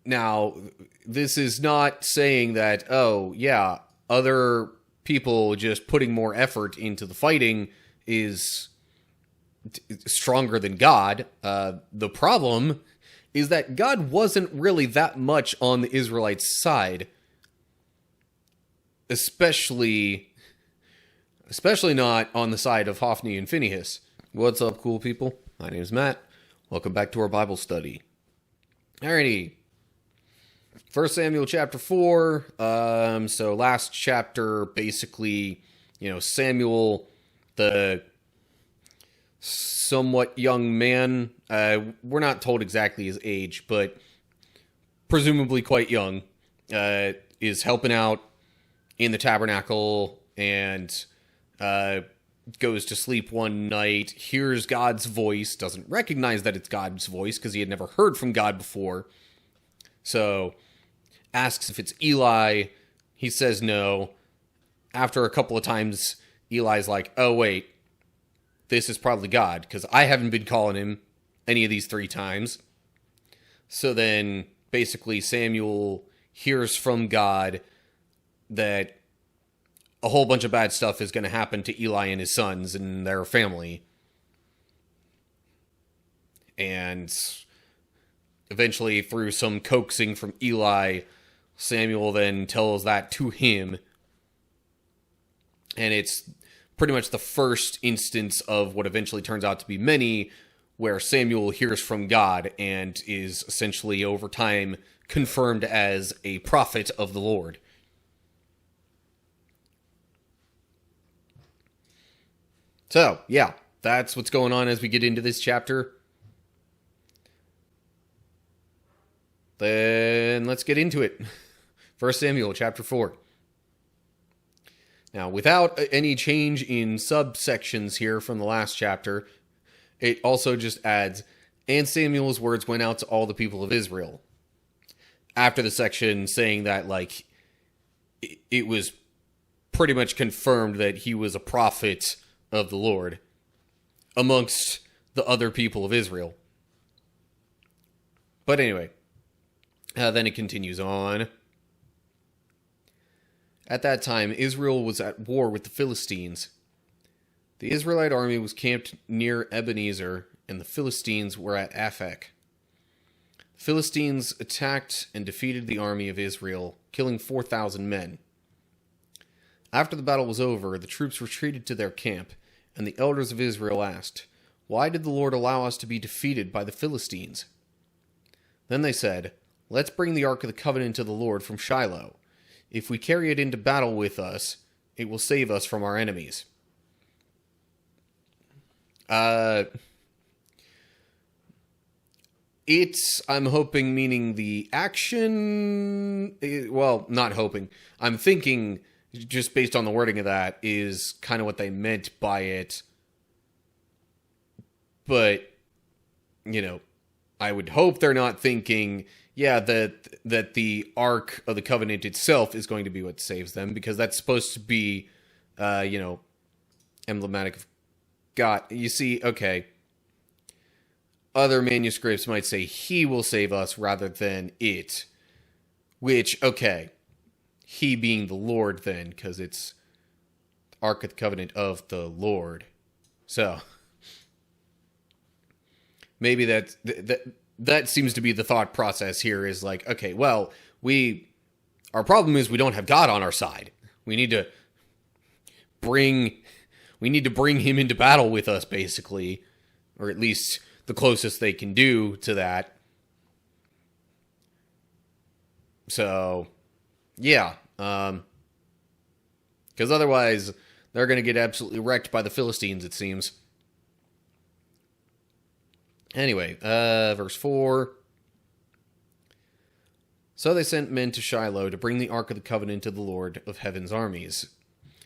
Now, this is not saying that, oh, yeah, other people just putting more effort into the fighting is stronger than God. The problem is that God wasn't really that much on the Israelites' side. Especially not on the side of Hophni and Phinehas. What's up, cool people? My name is Matt. Welcome back to our Bible study. Alrighty. 1 Samuel chapter 4. So last chapter, basically, Samuel, the somewhat young man, we're not told exactly his age, but presumably quite young, is helping out in the tabernacle and goes to sleep one night, hears God's voice, doesn't recognize that it's God's voice because he had never heard from God before. So asks if it's Eli. He says no. After a couple of times, Eli's like, oh wait, this is probably God because I haven't been calling him any of these 3 times. So then basically Samuel hears from God that a whole bunch of bad stuff is going to happen to Eli and his sons and their family. And eventually, through some coaxing from Eli, Samuel then tells that to him. And it's pretty much the first instance of what eventually turns out to be many, where Samuel hears from God and is essentially over time confirmed as a prophet of the Lord. So, yeah, that's what's going on as we get into this chapter. Then let's get into it. 1 Samuel chapter 4. Now, without any change in subsections here from the last chapter, it also just adds, and Samuel's words went out to all the people of Israel. After the section saying that, it was pretty much confirmed that he was a prophet of the Lord amongst the other people of Israel. But anyway, then it continues on. At that time, Israel was at war with the Philistines. The Israelite army was camped near Ebenezer, and the Philistines were at Aphek. The Philistines attacked and defeated the army of Israel, killing 4,000 men. After the battle was over, the troops retreated to their camp, and the elders of Israel asked, "Why did the Lord allow us to be defeated by the Philistines?" Then they said, "Let's bring the Ark of the Covenant to the Lord from Shiloh. If we carry it into battle with us, it will save us from our enemies." I'm hoping, meaning the action, well, not hoping, I'm thinking, just based on the wording of that, is kind of what they meant by it. But, I would hope they're not thinking, that the Ark of the Covenant itself is going to be what saves them, because that's supposed to be, emblematic of God. You see, okay, other manuscripts might say he will save us rather than it, which, okay, he being the Lord then, because it's Ark of the Covenant of the Lord. So maybe that seems to be the thought process here, is like, okay, well, our problem is we don't have God on our side. We need to bring him into battle with us, basically, or at least the closest they can do to that. So, yeah, because otherwise they're going to get absolutely wrecked by the Philistines, it seems. Anyway, verse 4. So they sent men to Shiloh to bring the Ark of the Covenant of the Lord of Heaven's armies,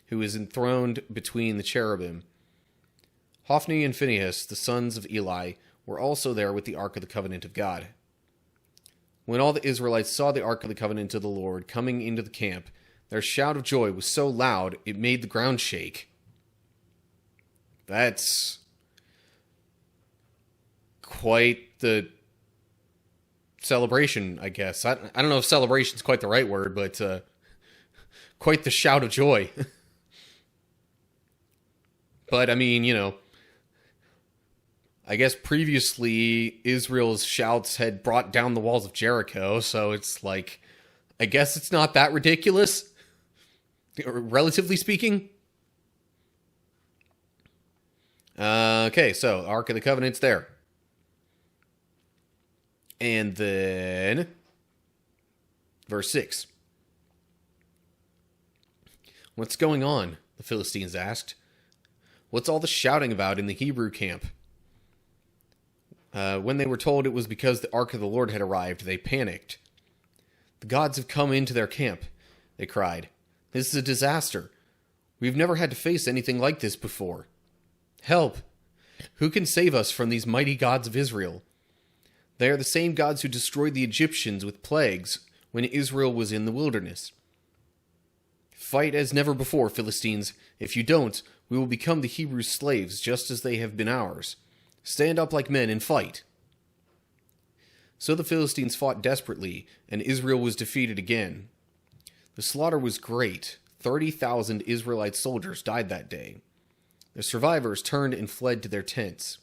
who is enthroned between the cherubim. Hophni and Phinehas, the sons of Eli, were also there with the Ark of the Covenant of God. When all the Israelites saw the Ark of the Covenant of the Lord coming into the camp, their shout of joy was so loud it made the ground shake. That's quite the celebration, I guess. I don't know if celebration's quite the right word, but quite the shout of joy. But I mean, I guess previously Israel's shouts had brought down the walls of Jericho, so it's like, I guess it's not that ridiculous, relatively speaking. Okay, so Ark of the Covenant's there. And then, verse 6. "What's going on?" the Philistines asked. "What's all the shouting about in the Hebrew camp?" When they were told it was because the Ark of the Lord had arrived, they panicked. "The gods have come into their camp," they cried. "This is a disaster. We've never had to face anything like this before. Help! Who can save us from these mighty gods of Israel? They are the same gods who destroyed the Egyptians with plagues when Israel was in the wilderness. Fight as never before, Philistines. If you don't, we will become the Hebrews' slaves just as they have been ours. Stand up like men and fight." So the Philistines fought desperately, and Israel was defeated again. The slaughter was great. 30,000 Israelite soldiers died that day. The survivors turned and fled to their tents.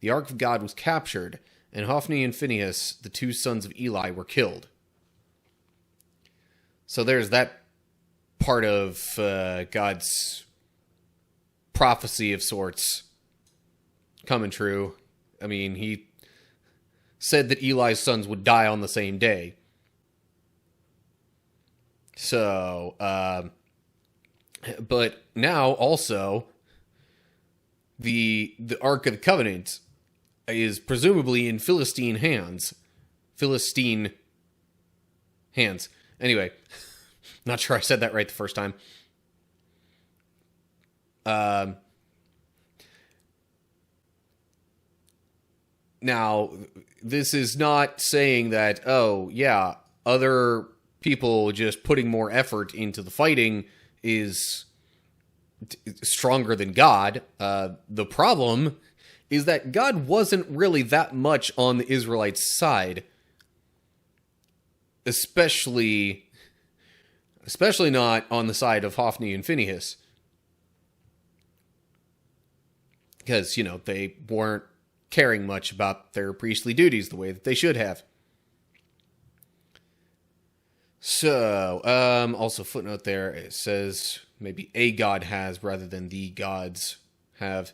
The Ark of God was captured, and Hophni and Phinehas, the two sons of Eli, were killed. So there's that part of God's prophecy of sorts coming true. I mean, he said that Eli's sons would die on the same day. So, but now also, the Ark of the Covenant is presumably in Philistine hands. Anyway, not sure I said that right the first time. Now, this is not saying that, oh, yeah, other people just putting more effort into the fighting is stronger than God. The problem is that God wasn't really that much on the Israelites' side. Especially not on the side of Hophni and Phinehas. Because, they weren't caring much about their priestly duties the way that they should have. So, also footnote there, it says maybe a god has rather than the gods have.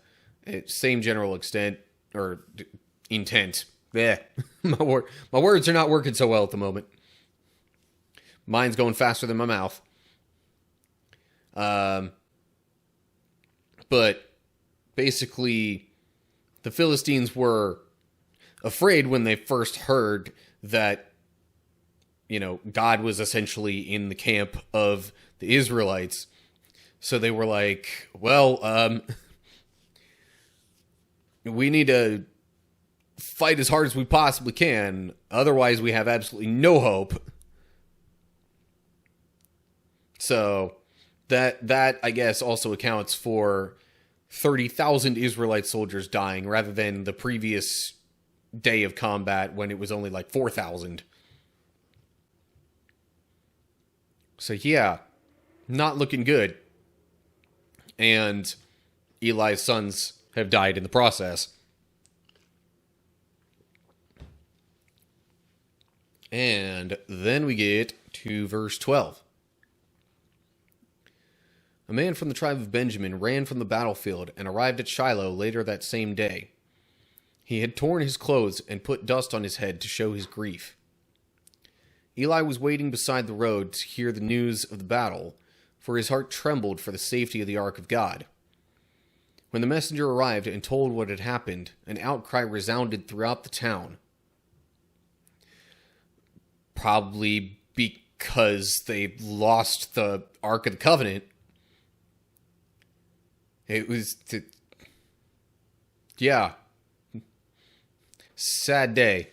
Same general extent, or intent. Yeah, my words are not working so well at the moment. Mine's going faster than my mouth. But basically, the Philistines were afraid when they first heard that, God was essentially in the camp of the Israelites. So they were like, well, we need to fight as hard as we possibly can. Otherwise, we have absolutely no hope. So that I guess also accounts for 30,000 Israelite soldiers dying rather than the previous day of combat when it was only like 4,000. So yeah, not looking good. And Eli's sons have died in the process. And then we get to verse 12. A man from the tribe of Benjamin ran from the battlefield and arrived at Shiloh later that same day. He had torn his clothes and put dust on his head to show his grief. Eli was waiting beside the road to hear the news of the battle, for his heart trembled for the safety of the Ark of God. When the messenger arrived and told what had happened, an outcry resounded throughout the town. Probably because they lost the Ark of the Covenant. It was, yeah, sad day,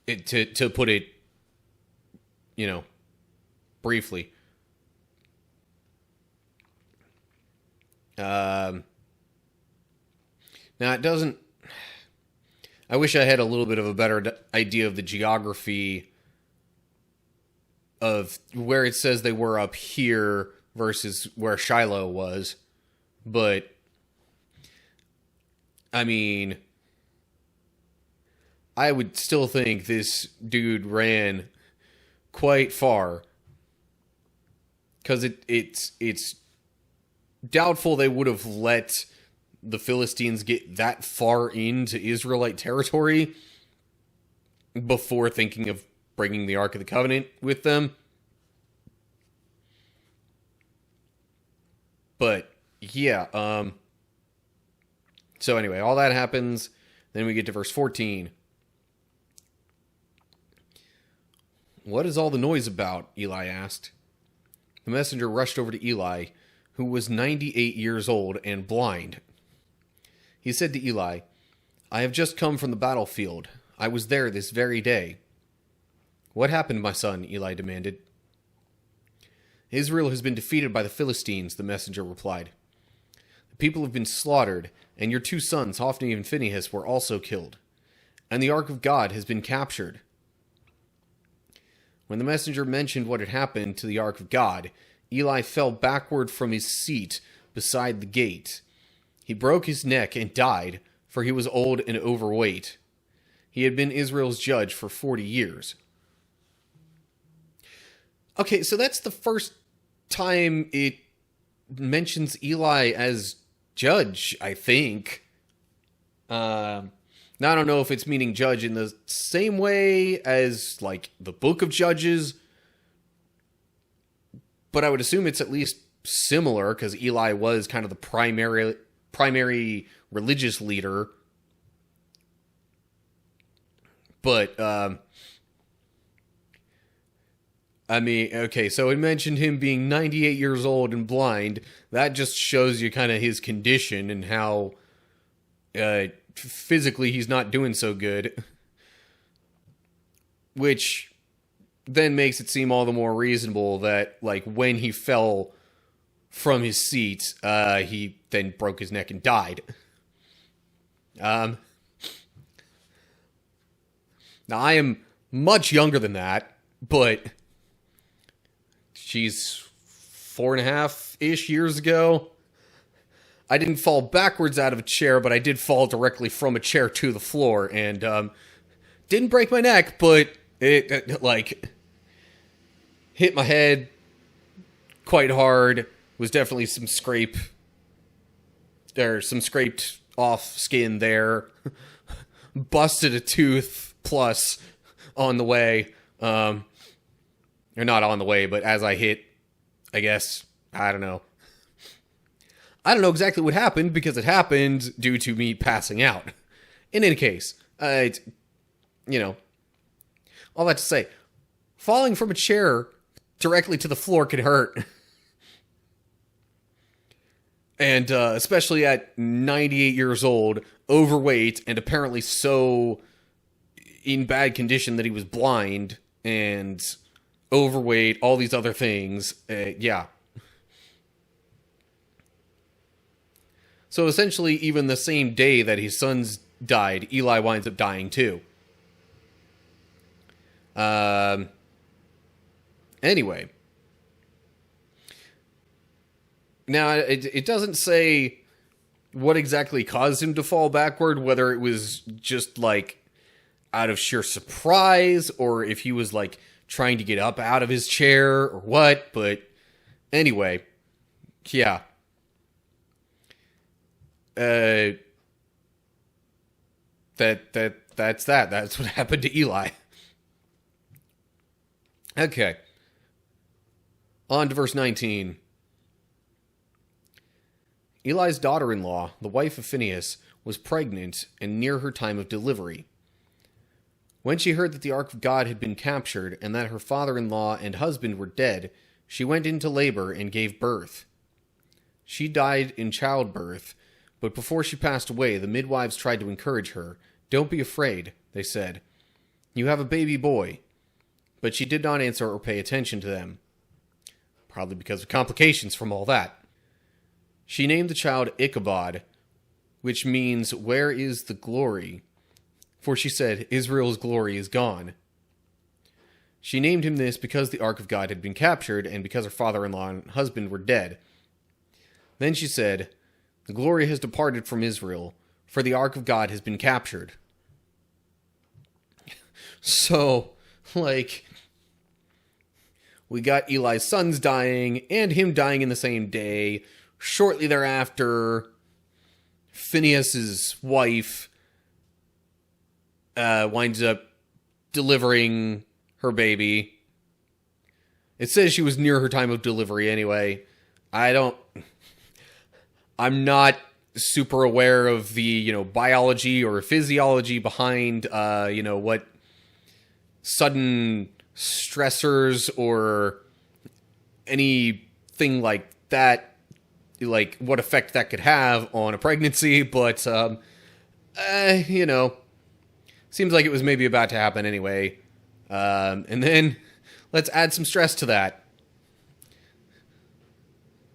to put it, briefly. Now it doesn't, I wish I had a little bit of a better idea of the geography of where it says they were up here versus where Shiloh was. But, I mean, I would still think this dude ran quite far. Because it's doubtful they would have let the Philistines get that far into Israelite territory before thinking of bringing the Ark of the Covenant with them. But, yeah, so anyway, all that happens. Then we get to verse 14. "What is all the noise about?" Eli asked. The messenger rushed over to Eli, who was 98 years old and blind. He said to Eli, "I have just come from the battlefield. I was there this very day." "What happened, my son?" Eli demanded. "Israel has been defeated by the Philistines," the messenger replied. "The people have been slaughtered, and your 2 sons, Hophni and Phinehas, were also killed. And the Ark of God has been captured." When the messenger mentioned what had happened to the Ark of God, Eli fell backward from his seat beside the gate. He broke his neck and died, for he was old and overweight. He had been Israel's judge for 40 years. Okay, so that's the first time it mentions Eli as judge, I think. Now, I don't know if it's meaning judge in the same way as, like, the Book of Judges, but I would assume it's at least similar, because Eli was kind of the primary religious leader. But, I mean, okay, so it mentioned him being 98 years old and blind. That just shows you kind of his condition and how, physically he's not doing so good, which then makes it seem all the more reasonable that, like, when he fell from his seat, he then broke his neck and died. Now I am much younger than that, but she's 4.5-ish years ago. I didn't fall backwards out of a chair, but I did fall directly from a chair to the floor, and didn't break my neck, but it like, hit my head quite hard. Was definitely some scraped off skin there. Busted a tooth plus on the way, or not on the way, but as I hit, I guess, I don't know. I don't know exactly what happened, because it happened due to me passing out. In any case, you know, all that to say, falling from a chair directly to the floor can hurt. And especially at 98 years old, overweight, and apparently so in bad condition that he was blind, and overweight, all these other things, yeah. So essentially, even the same day that his sons died, Eli winds up dying too. Anyway. Now, it doesn't say what exactly caused him to fall backward, whether it was just, like, out of sheer surprise, or if he was, like, trying to get up out of his chair, or what, but anyway, yeah. That's that. That's what happened to Eli. Okay. On to verse 19. Eli's daughter-in-law, the wife of Phinehas, was pregnant and near her time of delivery. When she heard that the Ark of God had been captured and that her father-in-law and husband were dead, she went into labor and gave birth. She died in childbirth, but before she passed away, the midwives tried to encourage her. "Don't be afraid," they said. "You have a baby boy." But she did not answer or pay attention to them, probably because of complications from all that. She named the child Ichabod, which means, "Where is the glory?" for she said, Israel's glory is gone. She named him this because the Ark of God had been captured and because her father-in-law and husband were dead. Then she said, the glory has departed from Israel, for the Ark of God has been captured. So, like, we got Eli's sons dying, and him dying in the same day. Shortly thereafter, Phinehas's wife winds up delivering her baby. It says she was near her time of delivery anyway. I'm not super aware of the, biology or physiology behind, what sudden stressors or anything like that, like what effect that could have on a pregnancy, but, seems like it was maybe about to happen anyway. And then let's add some stress to that.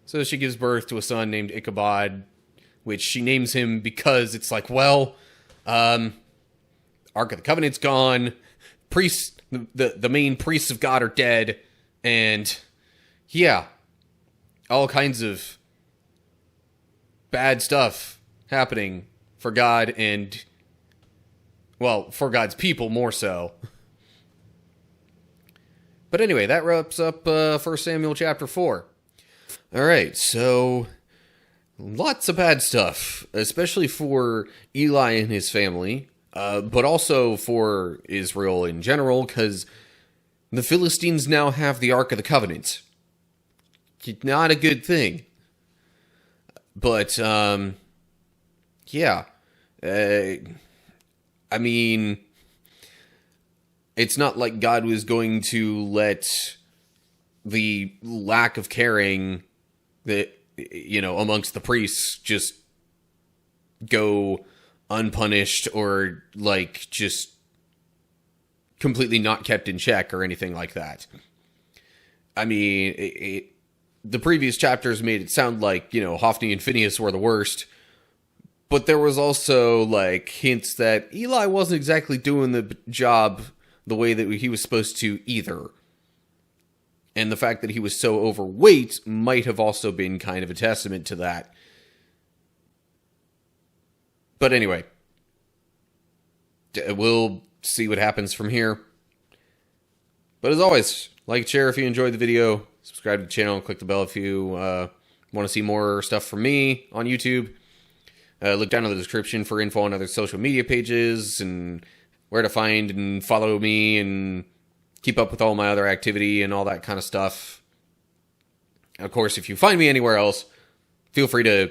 So she gives birth to a son named Ichabod, which she names him because it's like, well, Ark of the Covenant's gone, priests, the main priests of God are dead, and yeah, all kinds of bad stuff happening for God and, well, for God's people more so. But anyway, that wraps up 1 Samuel chapter 4. Alright, so lots of bad stuff, especially for Eli and his family, but also for Israel in general, because the Philistines now have the Ark of the Covenant. Not a good thing. But, yeah. I mean, it's not like God was going to let the lack of caring that, amongst the priests just go unpunished or, just completely not kept in check or anything like that. I mean, the previous chapters made it sound like, Hophni and Phinehas were the worst, but there was also, hints that Eli wasn't exactly doing the job the way that he was supposed to either. And the fact that he was so overweight might have also been kind of a testament to that. But anyway, we'll see what happens from here. But as always, like, share if you enjoyed the video, subscribe to the channel, click the bell if you want to see more stuff from me on YouTube. Look down in the description for info on other social media pages and where to find and follow me and keep up with all my other activity and all that kind of stuff. Of course, if you find me anywhere else, feel free to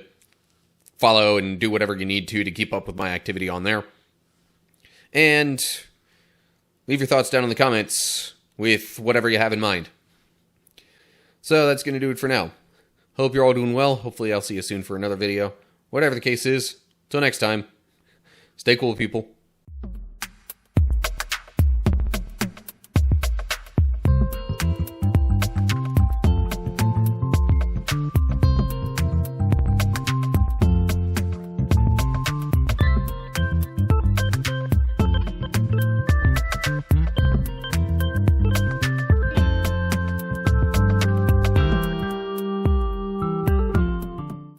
follow and do whatever you need to keep up with my activity on there. And leave your thoughts down in the comments with whatever you have in mind. So that's going to do it for now. Hope you're all doing well. Hopefully I'll see you soon for another video. Whatever the case is, till next time, stay cool, people.